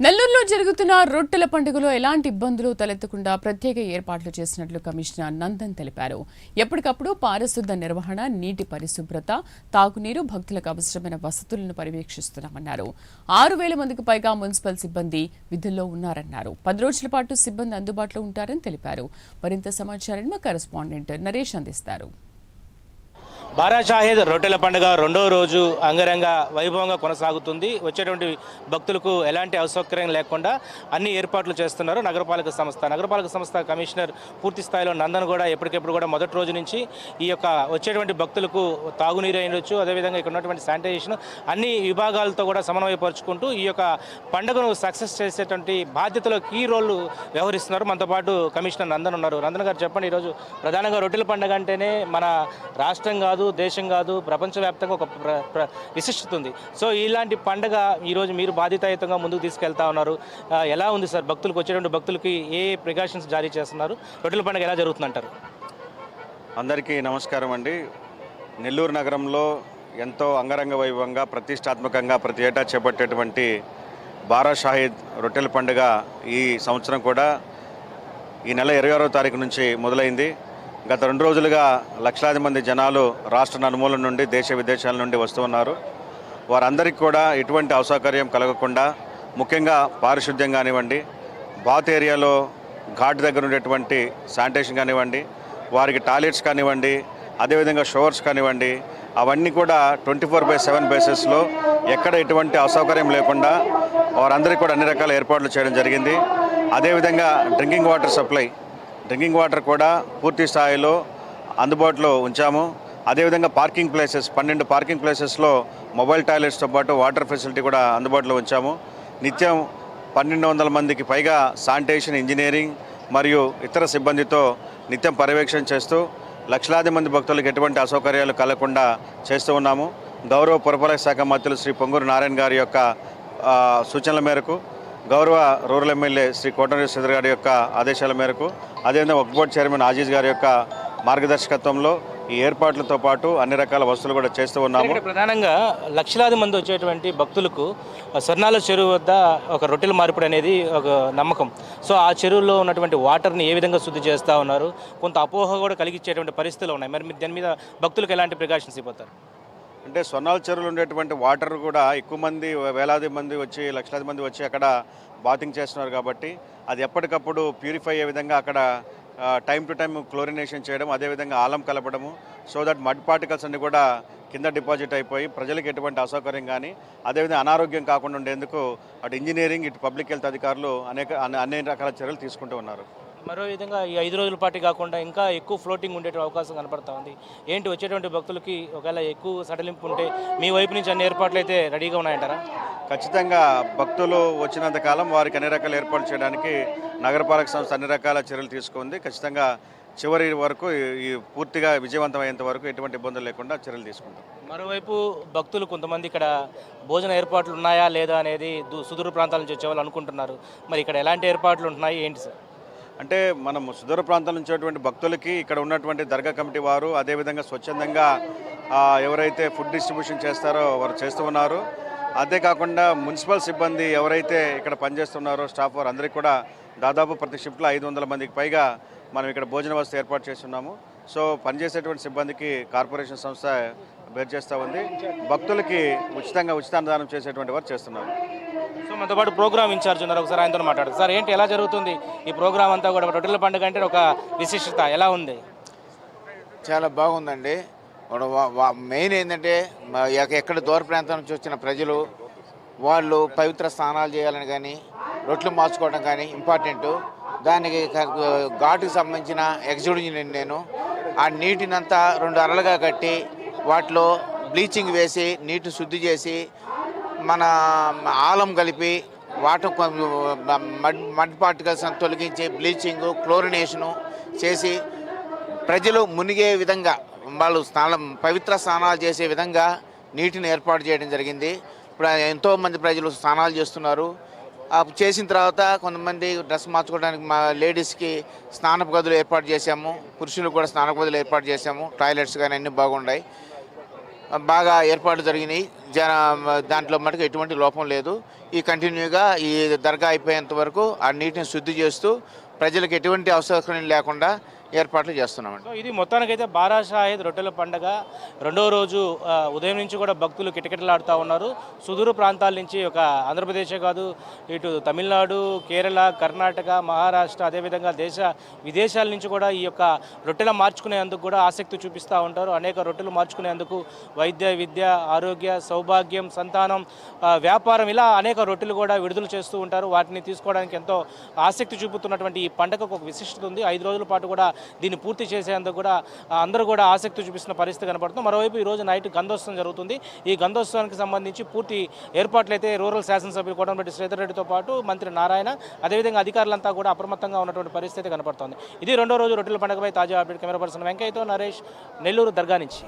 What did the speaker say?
నెల్లూరులో జరుగుతున్న రొట్టెల పండుగలో ఎలాంటి ఇబ్బందులు తలెత్తకుండా ప్రత్యేక ఏర్పాట్లు చేసినట్లు కమిషనర్ నందన్ తెలిపారు. ఎప్పటికప్పుడు పారిశుద్ధ నిర్వహణ, నీటి పరిశుభ్రత, తాగునీరు, భక్తులకు అవసరమైన వసతులను పర్యవేక్షిస్తున్నామన్నారు. 6,000 మందికి పైగా మున్సిపల్ సిబ్బంది విధుల్లో ఉన్నారన్నారు. 10 రోజుల పాటు సిబ్బంది అందుబాటులో ఉంటారని తెలిపారు. మరింత సమాచారాన్ని మా కరెస్పాండెంట్ నరేష్ అందిస్తారు. బారా షాహీద్ రొట్టెల పండుగ రెండో రోజు అంగరంగ వైభవంగా కొనసాగుతుంది. వచ్చేటువంటి భక్తులకు ఎలాంటి అసౌకర్యం లేకుండా అన్ని ఏర్పాట్లు చేస్తున్నారు నగరపాలక సంస్థ కమిషనర్ పూర్తి స్థాయిలో నందన్ కూడా ఎప్పటికెప్పుడు కూడా మొదటి రోజు నుంచి ఈ యొక్క వచ్చేటువంటి భక్తులకు తాగునీరు అయినవచ్చు, అదేవిధంగా ఇక్కడ ఉన్నటువంటి శానిటైజేషన్ అన్ని విభాగాలతో కూడా సమన్వయపరుచుకుంటూ ఈ యొక్క పండుగను సక్సెస్ చేసేటువంటి బాధ్యతలో కీ రోల్ వ్యవహరిస్తున్నారు. మనతో పాటు కమిషనర్ నందన్ ఉన్నారు. నందన్ గారు చెప్పండి, ఈరోజు ప్రధానంగా రొట్టెల పండుగ అంటేనే మన రాష్ట్రం కాదు, దేశం కాదు, ప్రపంచవ్యాప్తంగా ఒక విశిష్టత ఉంది. సో ఇలాంటి పండుగ ఈరోజు మీరు బాధ్యతాయుతంగా ముందుకు తీసుకెళ్తా ఉన్నారు. ఎలా ఉంది సార్? భక్తులకు వచ్చేటువంటి భక్తులకి ఏ ప్రికాషన్స్ జారీ చేస్తున్నారు? రొట్టెల పండుగ ఎలా జరుగుతుందంటారు? అందరికీ నమస్కారం అండి. నెల్లూరు నగరంలో ఎంతో అంగరంగ వైభవంగా ప్రతిష్టాత్మకంగా ప్రతి ఏటా చేపట్టేటువంటి బారా షాహీద్ రొట్టెల పండుగ ఈ సంవత్సరం కూడా ఈ నెల 26వ తారీఖు నుంచి మొదలైంది. గత 2 రోజులుగా లక్షలాది మంది జనాలు రాష్ట్ర నలుమూలల నుండి, దేశ విదేశాల నుండి వస్తూ ఉన్నారు. వారందరికీ కూడా ఎటువంటి అసౌకర్యం కలగకుండా ముఖ్యంగా పారిశుద్ధ్యం కానివ్వండి, బాత్ ఏరియాలో ఘాట్ దగ్గర ఉండేటువంటి శానిటేషన్ కానివ్వండి, వారికి టాయిలెట్స్ కానివ్వండి, అదేవిధంగా షవర్స్ కానివ్వండి, అవన్నీ కూడా 24/7 బేసిస్లో ఎక్కడ ఎటువంటి అసౌకర్యం లేకుండా వారందరికీ కూడా అన్ని రకాల ఏర్పాట్లు చేయడం జరిగింది. అదేవిధంగా డ్రింకింగ్ వాటర్ కూడా పూర్తి స్థాయిలో అందుబాటులో ఉంచాము. అదేవిధంగా పార్కింగ్ ప్లేసెస్ 12 పార్కింగ్ ప్లేసెస్లో మొబైల్ టాయిలెట్స్తో పాటు వాటర్ ఫెసిలిటీ కూడా అందుబాటులో ఉంచాము. నిత్యం 1,200 మందికి పైగా శానిటేషన్, ఇంజనీరింగ్ మరియు ఇతర సిబ్బందితో నిత్యం పర్యవేక్షణ చేస్తూ లక్షలాది మంది భక్తులకు ఎటువంటి అసౌకర్యాలు కలగకుండా చేస్తూ ఉన్నాము. గౌరవ పురపాలక శాఖ మంత్రులు శ్రీ పొంగూరు నారాయణ గారి యొక్క సూచనల మేరకు, గౌరవ రూరల్ ఎమ్మెల్యే శ్రీ కోటమిరెడ్డి శ్రీధర్ గారి యొక్క ఆదేశాల మేరకు, అదేవిధంగా వక్ఫ్ బోర్డు చైర్మన్ ఆజీజ్ గారి యొక్క మార్గదర్శకత్వంలో ఈ ఏర్పాట్లతో పాటు అన్ని రకాల వసతులు కూడా చేస్తూ ఉన్నాము. ప్రధానంగా లక్షలాది మంది వచ్చేటువంటి భక్తులకు స్వర్ణాల చెరువు వద్ద ఒక రొట్టెల మార్పిడి అనేది ఒక నమ్మకం. సో ఆ చెరువులో ఉన్నటువంటి వాటర్ని ఏ విధంగా శుద్ధి చేస్తూ ఉన్నారు? కొంత అపోహ కూడా కలిగించేటువంటి పరిస్థితులు ఉన్నాయి. మరి దాని మీద భక్తులకు ఎలాంటి ప్రికాషన్స్ ఇవ్వతారు? అంటే స్వర్ణాల చెరువులు ఉండేటువంటి వాటర్ కూడా ఎక్కువ మంది, వేలాది మంది వచ్చి, లక్షలాది మంది వచ్చి అక్కడ బాతింగ్ చేస్తున్నారు కాబట్టి అది ఎప్పటికప్పుడు ప్యూరిఫై అయ్యే విధంగా అక్కడ టైం టు టైం క్లోరినేషన్ చేయడం, అదేవిధంగా ఆలం కలపడము, సో దట్ మడ్ పార్టికల్స్ అన్ని కూడా కింద డిపాజిట్ అయిపోయి ప్రజలకు ఎటువంటి అసౌకర్యం కానీ అదేవిధంగా అనారోగ్యం కాకుండా ఉండేందుకు అటు ఇంజనీరింగ్, ఇటు పబ్లిక్ హెల్త్ అధికారులు అన్ని రకాల చర్యలు తీసుకుంటూ ఉన్నారు. మరో విధంగా ఈ 5 రోజుల పాటు కాకుండా ఇంకా ఎక్కువ ఫ్లోటింగ్ ఉండే అవకాశం కనపడతా ఉంది. ఏంటి వచ్చేటువంటి భక్తులకి ఒకవేళ ఎక్కువ సడలింపు ఉంటే మీ వైపు నుంచి అన్ని ఏర్పాట్లు అయితే రెడీగా ఉన్నాయంటారా? ఖచ్చితంగా భక్తులు వచ్చినంత కాలం వారికి అన్ని రకాల ఏర్పాట్లు చేయడానికి నగరపాలక సంస్థ అన్ని రకాల చర్యలు తీసుకుంది. ఖచ్చితంగా చివరి వరకు ఈ పూర్తిగా విజయవంతమయ్యేంత వరకు ఎటువంటి ఇబ్బందులు లేకుండా చర్యలు తీసుకుంటాం. మరోవైపు భక్తులు కొంతమంది ఇక్కడ భోజన ఏర్పాట్లు ఉన్నాయా లేదా అనేది సుదూర ప్రాంతాల నుంచి వచ్చేవాళ్ళు అనుకుంటున్నారు. మరి ఇక్కడ ఎలాంటి ఏర్పాట్లు ఉంటున్నాయి, ఏంటి సార్? అంటే మనం సుదూర ప్రాంతాల నుంచి వచ్చేటువంటి భక్తులకి ఇక్కడ ఉన్నటువంటి దర్గా కమిటీ వారు, అదేవిధంగా స్వచ్ఛందంగా ఎవరైతే ఫుడ్ డిస్ట్రిబ్యూషన్ చేస్తారో వారు చేస్తూ ఉన్నారు. అంతేకాకుండా మున్సిపల్ సిబ్బంది ఎవరైతే ఇక్కడ పనిచేస్తున్నారో స్టాఫ్ వారు అందరికీ కూడా దాదాపు ప్రతి షిఫ్ట్లో 500 మందికి పైగా మనం ఇక్కడ భోజన వసతి ఏర్పాటు చేస్తున్నాము. సో పనిచేసేటువంటి సిబ్బందికి కార్పొరేషన్ సంస్థ బేర్ చేస్తూ ఉంది. భక్తులకి ఉచిత అన్నదానం చేసేటువంటి వారు చేస్తున్నారు. సో మనతో పాటు ప్రోగ్రామ్ ఇన్ఛార్జ్ ఉన్నారు, ఒకసారి ఆయనతో మాట్లాడదు. సార్, ఏంటి ఎలా జరుగుతుంది ఈ ప్రోగ్రామ్ అంతా కూడా? రొట్టెల పండుగ అంటే ఒక విశిష్టత ఎలా ఉంది? చాలా బాగుందండి. మెయిన్ ఏంటంటే ఎక్కడ దూర ప్రాంతం నుంచి వచ్చిన ప్రజలు వాళ్ళు పవిత్ర స్నానాలు చేయాలని కానీ, రొట్టెలు మార్చుకోవడం కానీ ఇంపార్టెంటు. దానికి ఘాటుకు సంబంధించిన ఎగ్జిక్యూటివ్ నేను ఆ నీటినంతా 2 అరలుగా కట్టి వాటిలో బ్లీచింగ్ వేసి నీటిని శుద్ధి చేసి మన ఆలం కలిపి వాటర్ మడ్ పార్టికల్స్ తొలగించి బ్లీచింగ్, క్లోరినేషను చేసి ప్రజలు మునిగే విధంగా, వాళ్ళు పవిత్ర స్నానాలు చేసే విధంగా నీటిని ఏర్పాటు చేయడం జరిగింది. ఇప్పుడు ఎంతోమంది ప్రజలు స్నానాలు చేస్తున్నారు. చేసిన తర్వాత కొంతమంది డ్రెస్ మార్చుకోవడానికి మా లేడీస్కి స్నానపు గదులు ఏర్పాటు చేశాము, పురుషులకు కూడా స్నానపు గదులు ఏర్పాటు చేశాము. టాయిలెట్స్ కానీ అన్నీ బాగున్నాయి. బాగా ఏర్పాట్లు జరిగినాయి. దాంట్లో మటుకు ఎటువంటి లోపం లేదు. ఈ కంటిన్యూగా ఈ దర్గా అయిపోయేంత వరకు ఆ నీటిని శుద్ధి చేస్తూ ప్రజలకు ఎటువంటి అసౌకర్యం లేకుండా ఏర్పాట్లు చేస్తున్నామండి. సో ఇది మొత్తానికైతే బారా షాహిద్ రొట్టెల పండుగ రెండో రోజు ఉదయం నుంచి కూడా భక్తులు కిటకిటలాడుతూ ఉన్నారు. సుదూర ప్రాంతాల నుంచి ఒక ఆంధ్రప్రదేశే కాదు, ఇటు తమిళనాడు, కేరళ, కర్ణాటక, మహారాష్ట్ర, అదేవిధంగా విదేశాల నుంచి కూడా ఈ యొక్క రొట్టెల మార్చుకునేందుకు కూడా ఆసక్తి చూపిస్తూ ఉంటారు. అనేక రొట్టెలు మార్చుకునేందుకు వైద్య, విద్య, ఆరోగ్య, సౌభాగ్యం, సంతానం, వ్యాపారం, ఇలా అనేక రొట్టెలు కూడా విడుదల చేస్తూ ఉంటారు. వాటిని తీసుకోవడానికి ఎంతో ఆసక్తి చూపుతున్నటువంటి ఈ పండుగకు ఒక విశిష్టత ఉంది. 5 రోజుల పాటు కూడా దీన్ని పూర్తి చేసేందుకు కూడా అందరూ కూడా ఆసక్తి చూపిస్తున్న పరిస్థితి కనపడుతుంది. మరోవైపు ఈరోజు నైట్ గంధోత్సవం జరుగుతుంది. ఈ గంధోత్సవానికి సంబంధించి పూర్తి ఏర్పాట్లు అయితే రూరల్ శాసనసభ్యులు కోటంరెడ్డి శ్రీధర్ రెడ్డితో పాటు మంత్రి నారాయణ, అదేవిధంగా అధికారులంతా కూడా అప్రమత్తంగా ఉన్నటువంటి పరిస్థితి కనపడుతోంది. ఇది రెండో రోజు రొట్టెల పండుగపై తాజా అప్డేట్. కెమెరా పర్సన్ వెంకయ్యతో నరేష్, నెల్లూరు దర్గా నుంచి.